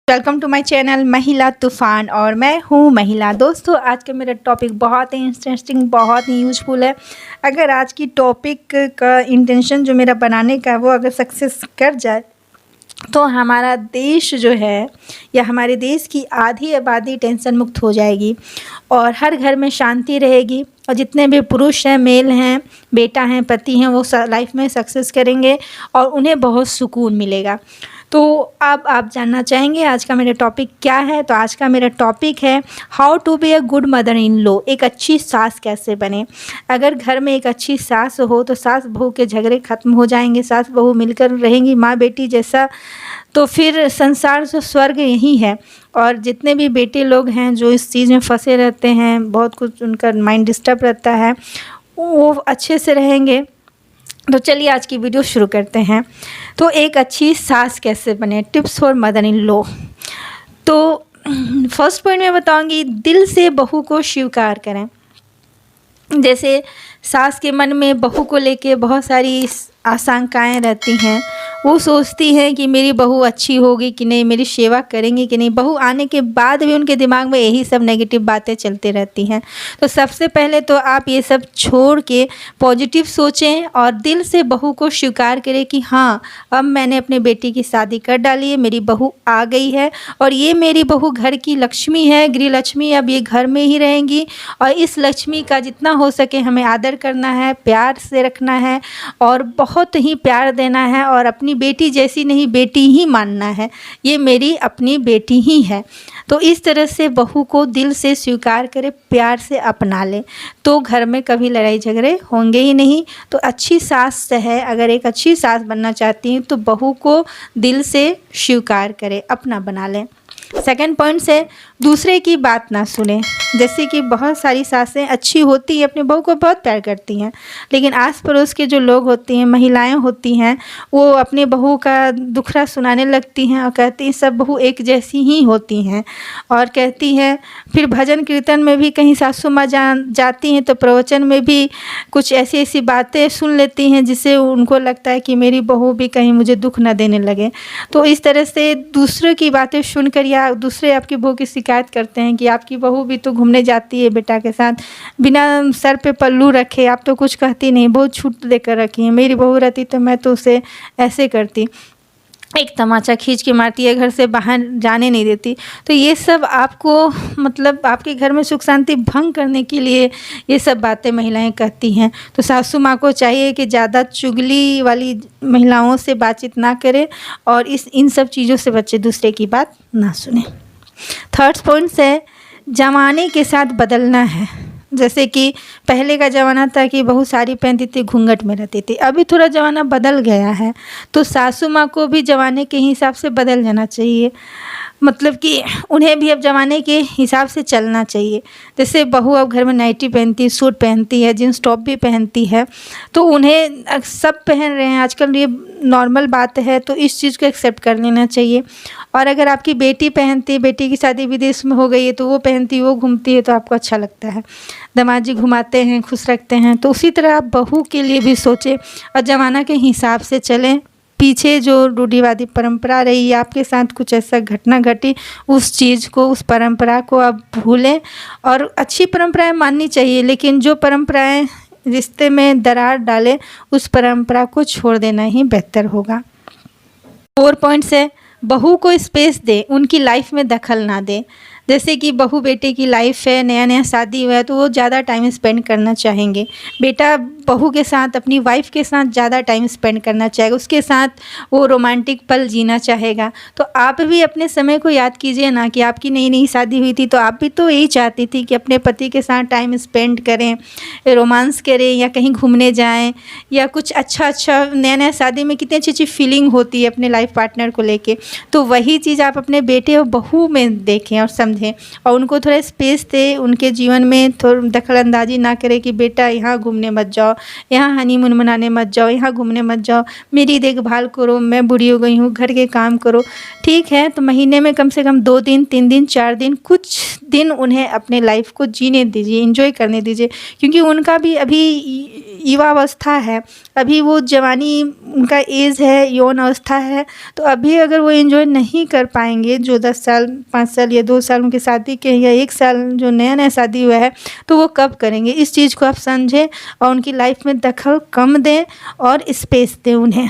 Welcome to my channel महिला तूफ़ान और मैं हूँ महिला। दोस्तों, आज का मेरा टॉपिक बहुत ही इंटरेस्टिंग, बहुत ही यूजफुल है। अगर आज की टॉपिक का इंटेंशन जो मेरा बनाने का है वो अगर सक्सेस कर जाए तो हमारा देश जो है या हमारे देश की आधी आबादी टेंशन मुक्त हो जाएगी और हर घर में शांति रहेगी और जितने भी पुरुष हैं, मेल हैं, बेटा हैं, पति हैं, वो लाइफ में सक्सेस करेंगे और उन्हें बहुत सुकून मिलेगा। तो अब आप जानना चाहेंगे आज का मेरा टॉपिक क्या है। तो आज का मेरा टॉपिक है how to be a good mother in law. एक अच्छी सास कैसे बने। अगर घर में एक अच्छी सास हो तो सास बहू के झगड़े ख़त्म हो जाएंगे, सास बहू मिलकर रहेंगी माँ बेटी जैसा। तो फिर संसार जो स्वर्ग यही है। और जितने भी बेटे लोग हैं जो इस चीज़ में फंसे रहते हैं, बहुत कुछ उनका माइंड डिस्टर्ब रहता है, वो अच्छे से रहेंगे। तो चलिए आज की वीडियो शुरू करते हैं। तो एक अच्छी सास कैसे बने, tips for mother in law. तो फर्स्ट पॉइंट मैं बताऊंगी, दिल से बहू को स्वीकार करें। जैसे सास के मन में बहू को लेके बहुत सारी आशंकाएं रहती हैं। वो सोचती हैं कि मेरी बहू अच्छी होगी कि नहीं, मेरी सेवा करेंगी कि नहीं। बहू आने के बाद भी उनके दिमाग में यही सब नेगेटिव बातें चलती रहती हैं। तो सबसे पहले तो आप ये सब छोड़ के पॉजिटिव सोचें और दिल से बहू को स्वीकार करें कि हाँ, अब मैंने अपने बेटी की शादी कर डाली है, मेरी बहू आ गई है और ये मेरी बहू घर की लक्ष्मी है, गृह लक्ष्मी। अब ये घर में ही रहेंगी और इस लक्ष्मी का जितना हो सके हमें आदर करना है, प्यार से रखना है और बहुत ही प्यार देना है और अपनी बेटी जैसी नहीं, बेटी ही मानना है। ये मेरी अपनी बेटी ही है। तो इस तरह से बहू को दिल से स्वीकार करें, प्यार से अपना लें, तो घर में कभी लड़ाई झगड़े होंगे ही नहीं। तो अच्छी सास है, अगर एक अच्छी सास बनना चाहती हैं तो बहू को दिल से स्वीकार करें, अपना बना लें। सेकंड पॉइंट से दूसरे की बात ना सुने। जैसे कि बहुत सारी सासें अच्छी होती हैं, अपनी बहू को बहुत प्यार करती हैं, लेकिन आस पड़ोस के जो लोग होती हैं, महिलाएं होती हैं, वो अपनी बहू का दुखड़ा सुनाने लगती हैं और कहती हैं सब बहू एक जैसी ही होती हैं। और कहती हैं फिर भजन कीर्तन में भी कहीं सासू माँ जाती हैं तो प्रवचन में भी कुछ ऐसी ऐसी बातें सुन लेती हैं जिससे उनको लगता है कि मेरी बहू भी कहीं मुझे दुख न देने लगे। तो इस तरह से दूसरों की बातें सुनकर या दूसरे आपकी बहू की शिकायत करते हैं कि आपकी बहू भी तो घूमने जाती है बेटा के साथ, बिना सर पे पल्लू रखे, आप तो कुछ कहती नहीं, बहुत छूट देकर रखी है। मेरी बहू रहती तो मैं तो उसे ऐसे करती, एक तमाचा खींच के मारती है, घर से बाहर जाने नहीं देती। तो ये सब आपको मतलब आपके घर में सुख शांति भंग करने के लिए ये सब बातें महिलाएं कहती हैं। तो सासू माँ को चाहिए कि ज़्यादा चुगली वाली महिलाओं से बातचीत ना करें और इन सब चीज़ों से बच्चे दूसरे की बात ना सुने। थर्ड पॉइंट है ज़माने के साथ बदलना है। जैसे कि पहले का ज़माना था कि बहू साड़ी पहनती थी, घूंघट में रहती थी। अभी थोड़ा ज़माना बदल गया है, तो सासू माँ को भी ज़माने के हिसाब से बदल जाना चाहिए। मतलब कि उन्हें भी अब ज़माने के हिसाब से चलना चाहिए। जैसे बहू अब घर में नाइटी पहनती है, सूट पहनती है, जींस टॉप भी पहनती है, तो उन्हें सब पहन रहे हैं आजकल, ये नॉर्मल बात है। तो इस चीज़ को एक्सेप्ट कर लेना चाहिए। और अगर आपकी बेटी पहनती है, बेटी की शादी विदेश में हो गई है, तो वो पहनती, वो घूमती है तो आपको अच्छा लगता है, दामाद जी घुमाते हैं, खुश रखते हैं। तो उसी तरह आप बहू के लिए भी सोचें और ज़माना के हिसाब से चलें। पीछे जो रूढ़िवादी परंपरा रही, आपके साथ कुछ ऐसा घटना घटी, उस चीज़ को, उस परंपरा को आप भूलें। और अच्छी परंपराएं माननी चाहिए, लेकिन जो परंपराएं रिश्ते में दरार डालें, उस परंपरा को छोड़ देना ही बेहतर होगा। 4 पॉइंट्स है बहू को स्पेस दे, उनकी लाइफ में दखल ना दे। जैसे कि बहू बेटे की लाइफ है, नया नया शादी हुआ है, तो वो ज़्यादा टाइम स्पेंड करना चाहेंगे। बेटा बहू के साथ, अपनी वाइफ के साथ ज़्यादा टाइम स्पेंड करना चाहेगा, उसके साथ वो रोमांटिक पल जीना चाहेगा। तो आप भी अपने समय को याद कीजिए ना कि आपकी नई नई शादी हुई थी तो आप भी तो यही चाहती थी कि अपने पति के साथ टाइम स्पेंड करें, रोमांस करें या कहीं घूमने जाएं या कुछ अच्छा नया नया शादी में कितनी अच्छी अच्छी फीलिंग होती है अपने लाइफ पार्टनर को लेके। तो वही चीज़ आप अपने बेटे और बहू में देखें और समझें और उनको थोड़ा स्पेस दें। उनके जीवन में थोड़ा दखलंदाजी ना करें कि बेटा यहाँ घूमने मत जाओ, यहाँ हनीमून मनाने मत जाओ, यहाँ घूमने मत जाओ, मेरी देखभाल करो, मैं बूढ़ी हो गई हूँ, घर के काम करो। ठीक है, तो महीने में कम से कम 2 दिन, 3 दिन, 4 दिन, कुछ दिन उन्हें अपने लाइफ को जीने दीजिए, एंजॉय करने दीजिए, क्योंकि उनका भी अभी युवावस्था है, अभी वो जवानी उनका एज है, यौन अवस्था है, तो अभी अगर वो एंजॉय नहीं कर पाएंगे, जो 10 साल 5 साल या 2 साल उनकी शादी के या 1 साल जो नया नया शादी हुआ है, तो वो कब करेंगे। इस चीज़ को आप समझें और उनकी लाइफ में दखल कम दें और स्पेस दें उन्हें।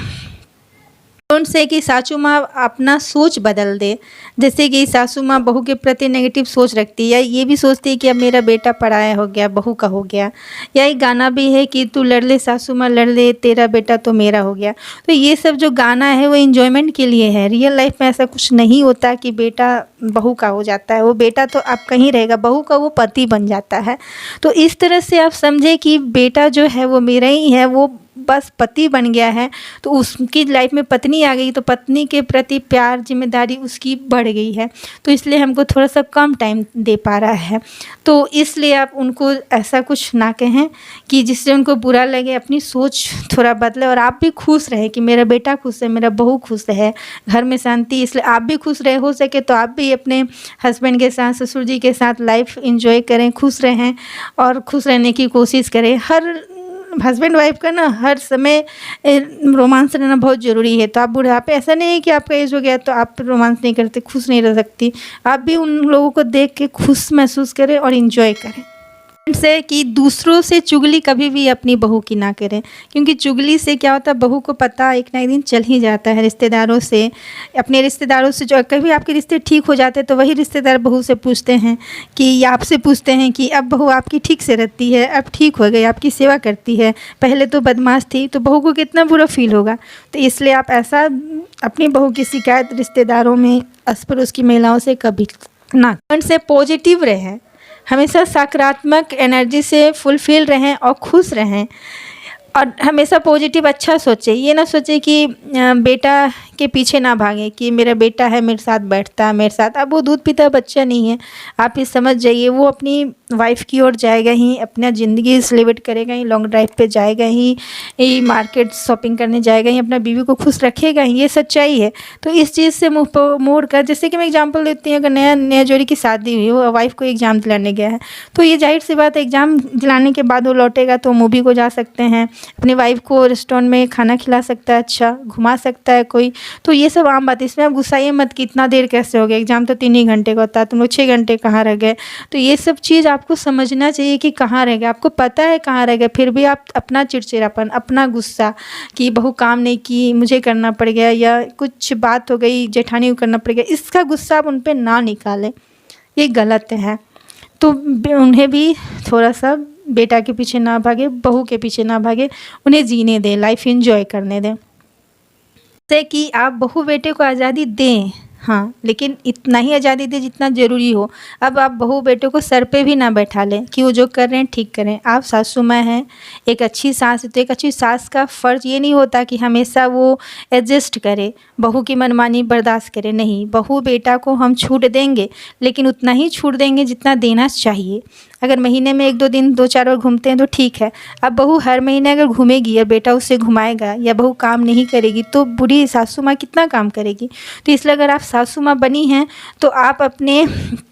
उनसे कि सासू माँ अपना सोच बदल दे। जैसे कि सासू माँ बहू के प्रति नेगेटिव सोच रखती है, ये भी सोचती है कि अब मेरा बेटा पराया हो गया, बहू का हो गया। या एक गाना भी है कि तू लड़ ले सासू माँ लड़ ले, तेरा बेटा तो मेरा हो गया। तो ये सब जो गाना है वो एंजॉयमेंट के लिए है। रियल लाइफ में ऐसा कुछ नहीं होता कि बेटा बहू का हो जाता है। वो बेटा तो आपका ही रहेगा, बहू का वो पति बन जाता है। तो इस तरह से आप समझे कि बेटा जो है वो मेरा ही है, वो बस पति बन गया है। तो उसकी लाइफ में पत्नी आ गई, तो पत्नी के प्रति प्यार जिम्मेदारी उसकी बढ़ गई है, तो इसलिए हमको थोड़ा सा कम टाइम दे पा रहा है। तो इसलिए आप उनको ऐसा कुछ ना कहें कि जिससे उनको बुरा लगे। अपनी सोच थोड़ा बदले और आप भी खुश रहे कि मेरा बेटा खुश है, मेरा बहू खुश है, घर में शांति। इसलिए आप भी खुश रहे, हो सके तो आप भी अपने हस्बैंड के साथ, ससुर जी के साथ लाइफ इंजॉय करें, खुश रहें और खुश रहने की कोशिश करें। हर हस्बैंड वाइफ का ना हर समय रोमांस रहना बहुत ज़रूरी है। तो आप बुढ़ापे, ऐसा नहीं है कि आपका एज हो गया तो आप रोमांस नहीं करते, खुश नहीं रह सकती। आप भी उन लोगों को देख के खुश महसूस करें और इन्जॉय करें। से कि दूसरों से चुगली कभी भी अपनी बहू की ना करें, क्योंकि चुगली से क्या होता है, बहू को पता एक ना एक दिन चल ही जाता है। रिश्तेदारों से, अपने रिश्तेदारों से जो कभी आपके रिश्ते ठीक हो जाते हैं तो वही रिश्तेदार बहू से पूछते हैं कि, या आपसे पूछते हैं कि अब बहू आपकी ठीक से रहती है, अब ठीक हो गई, आपकी सेवा करती है, पहले तो बदमाश थी। तो बहू को कितना बुरा फील होगा। तो इसलिए आप ऐसा अपनी बहू की शिकायत रिश्तेदारों में, अस पड़ोस की महिलाओं से कभी ना। मन से पॉजिटिव रहें, हमेशा सकारात्मक एनर्जी से फुलफिल रहें और खुश रहें और हमेशा पॉजिटिव अच्छा सोचें। ये ना सोचें कि बेटा के पीछे ना भागें कि मेरा बेटा है, मेरे साथ बैठता है, मेरे साथ। अब वो दूध पीता बच्चा नहीं है, आप ये समझ जाइए। वो अपनी वाइफ की ओर जाएगा ही, अपना ज़िंदगी सेलिब्रेट करेगा ही, लॉन्ग ड्राइव पे जाएगा ही, मार्केट शॉपिंग करने जाएगा ही, अपना बीवी को खुश रखेगा ही। ये सच्चाई है। तो इस चीज़ से मुँह मोड़ कर, जैसे कि मैं एग्जांपल देती हूँ, अगर नया जोड़ी की शादी हुई, वो वाइफ को एग्ज़ाम दिलाने गया है, तो ये जाहिर सी बात है, एग्ज़ाम दिलाने के बाद वो लौटेगा तो मूवी को जा सकते हैं, अपनी वाइफ को रेस्टोरेंट में खाना खिला सकता है, अच्छा घुमा सकता है कोई। तो ये सब आम बात है, इसमें आप गुस्साइए मत कि इतना देर कैसे हो गया, एग्ज़ाम तो 3 ही घंटे का होता है, तुम लोग 6 घंटे कहाँ रह गए। तो ये सब चीज़ आपको समझना चाहिए कि कहाँ रह गए, आपको पता है कहाँ रह गए, फिर भी आप अपना चिड़चिड़ापन, अपना गुस्सा कि बहू काम नहीं की, मुझे करना पड़ गया, या कुछ बात हो गई जेठानी को करना पड़ गया, इसका गुस्सा आप उन पर ना निकालें, ये गलत है। तो उन्हें भी थोड़ा सा बेटा के पीछे ना भागे, बहू के पीछे ना भागे, उन्हें जीने दें, लाइफ एंजॉय करने दें। जैसे कि आप बहू बेटे को आज़ादी दें, हाँ, लेकिन इतना ही आज़ादी दें जितना ज़रूरी हो। अब आप बहू बेटे को सर पे भी ना बैठा लें कि वो जो कर रहे हैं ठीक करें। आप सासू माँ हैं, एक अच्छी सास है, तो एक अच्छी सास का फ़र्ज़ ये नहीं होता कि हमेशा वो एडजस्ट करे, बहू की मनमानी बर्दाश्त करे। नहीं, बहू बेटा को हम छूट देंगे, लेकिन उतना ही छूट देंगे जितना देना चाहिए। अगर महीने में 1-2 दिन 2-4 बार घूमते हैं तो ठीक है। अब बहू हर महीने अगर घूमेगी और बेटा उससे घुमाएगा, या बहू काम नहीं करेगी, तो बूढ़ी सासू माँ कितना काम करेगी। तो इसलिए अगर आप सासू माँ बनी हैं तो आप अपने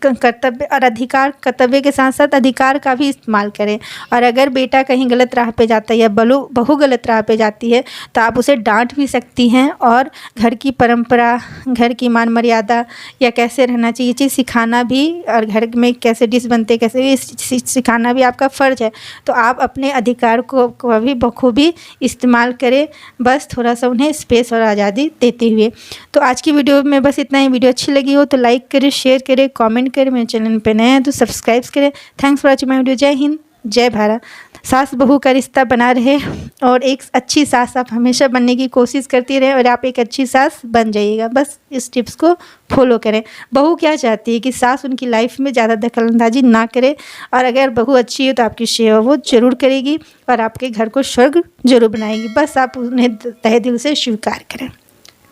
कर्तव्य और अधिकार, कर्तव्य के साथ साथ अधिकार का भी इस्तेमाल करें। और अगर बेटा कहीं गलत राह पे जाता है या बहू गलत राह पे जाती है, तो आप उसे डांट भी सकती हैं और घर की परंपरा, घर की मान मर्यादा या कैसे रहना चाहिए, ये चीज़ सिखाना भी, और घर में कैसे डिश बनते कैसे, सिखाना भी आपका फ़र्ज़ है। तो आप अपने अधिकार को भी बखूबी इस्तेमाल करें, बस थोड़ा सा उन्हें स्पेस और आज़ादी देते हुए। तो आज की वीडियो में बस इतना ही। वीडियो अच्छी लगी हो तो लाइक करें, शेयर करें, कमेंट करें। मेरे चैनल पे नए हैं तो सब्सक्राइब करें। Thanks for watching my video. जय हिंद, जय भारत। सास बहू का रिश्ता बना रहे और एक अच्छी सास आप हमेशा बनने की कोशिश करती रहे और आप एक अच्छी सास बन जाइएगा। बस इस टिप्स को फॉलो करें। बहू क्या चाहती है कि सास उनकी लाइफ में ज़्यादा दखलंदाजी ना करे, और अगर बहू अच्छी है तो आपकी सेवा वो ज़रूर करेगी और आपके घर को स्वर्ग जरूर बनाएगी। बस आप उन्हें तहे दिल से स्वीकार करें।